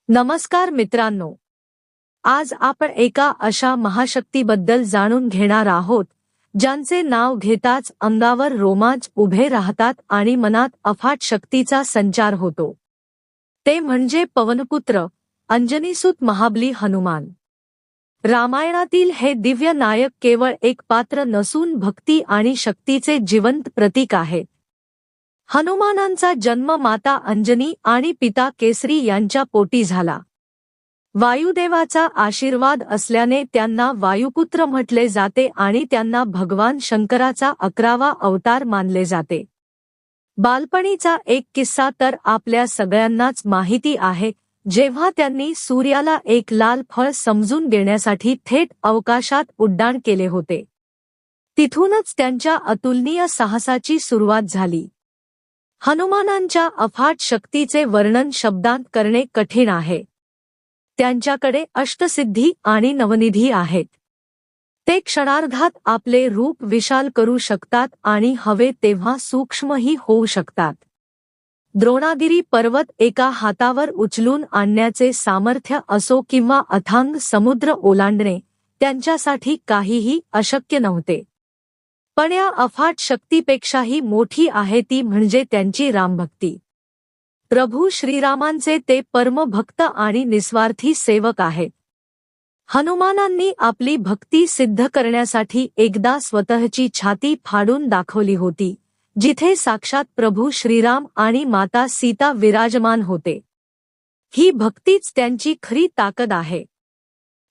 नमस्कार मित्रांनो, आज आपण एका अशा महाशक्तीबद्दल जाणून घेणार आहोत ज्यांचे नाव घेताच अंगावर रोमांच उभे राहतात आणि मनात अफाट शक्तीचा संचार होतो। ते म्हणजे पवनपुत्र अंजनीसुत महाबली हनुमान। रामायणातील हे दिव्य नायक केवळ एक पात्र नसून भक्ती आणि शक्तीचे जिवंत प्रतीक आहे। हनुमानांचा जन्म माता अंजनी आणि पिता केसरी यांच्या पोटी झाला। वायुदेवाचा आशीर्वाद असल्याने त्यांना वायुपुत्र म्हटले जाते आणि त्यांना भगवान शंकराचा 11वा अवतार मानले जाते। बालपणीचा एक किस्सा तर आपल्या सगळ्यांनाच माहिती आहे, जेव्हा त्यांनी सूर्याला एक लाल फळ समजून देण्यासाठी थेट अवकाशात उड्डाण केले होते। तिथूनच त्यांच्या अतुलनीय साहसाची सुरुवात झाली। हनुमानांच्या अफाट शक्तीचे वर्णन शब्दांत करणे कठीण आहे। त्यांच्याकडे अष्टसिद्धी आणि नवनिधी आहेत। ते क्षणार्धात आपले रूप विशाल करू शकतात आणि हवे तेव्हा सूक्ष्मही होऊ शकतात। द्रोणागिरी पर्वत एका हातावर उचलून आणण्याचे सामर्थ्य असो किंवा अथांग समुद्र ओलांडणे, त्यांच्यासाठी काहीही अशक्य नव्हते। पण या अफाट शक्तीपेक्षाही मोठी आहे ती म्हणजे त्यांची रामभक्ती। प्रभू श्रीरामांचे ते परमभक्त आणि निस्वार्थी सेवक आहेत। हनुमानांनी आपली भक्ती सिद्ध करण्यासाठी एकदा स्वतःची छाती फाडून दाखवली होती, जिथे साक्षात प्रभू श्रीराम आणि माता सीता विराजमान होते। ही भक्तीच त्यांची खरी ताकद आहे।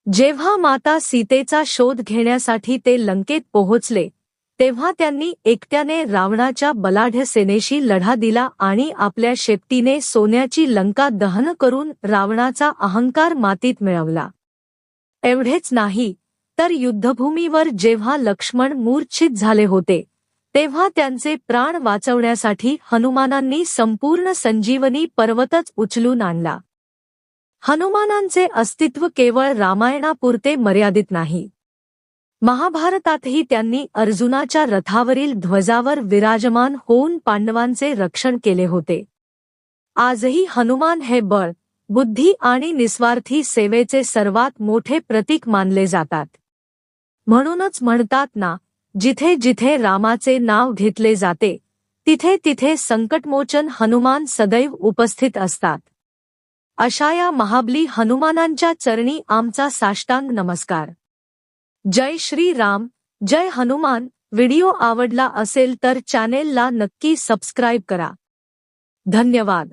जेव्हा माता सीतेचा शोध घेण्यासाठी ते लंकेत पोहोचले, तेव्हा त्यांनी एकट्याने रावणाच्या बलाढ्य सेनेशी लढा दिला आणि आपल्या शेपटीने सोन्याची लंका दहन करून रावणाचा अहंकार मातीत मिळवला। एवढेच नाही, तर युद्धभूमीवर जेव्हा लक्ष्मण मूर्छित झाले होते, तेव्हा त्यांचे प्राण वाचवण्यासाठी हनुमानांनी संपूर्ण संजीवनी पर्वतच उचलून आणला। हनुमानांचे अस्तित्व केवळ रामायणापुरते मर्यादित नाही। महाभारतातही त्यांनी अर्जुनाच्या रथावरील ध्वजावर विराजमान होऊन पांडवांचे रक्षण केले होते। आजही हनुमान हे बळ, बुद्धी आणि निस्वार्थी सेवेचे सर्वात मोठे प्रतीक मानले जातात। म्हणूनच म्हणतात ना, जिथे जिथे रामाचे नाव घेतले जाते, तिथे तिथे संकटमोचन हनुमान सदैव उपस्थित असतात। अशा या महाबली हनुमानांच्या चरणी आमचा साष्टांग नमस्कार। जय श्री राम, जय हनुमान। व्हिडिओ आवडला असेल तर चॅनेलला नक्की सबस्क्राईब करा। धन्यवाद।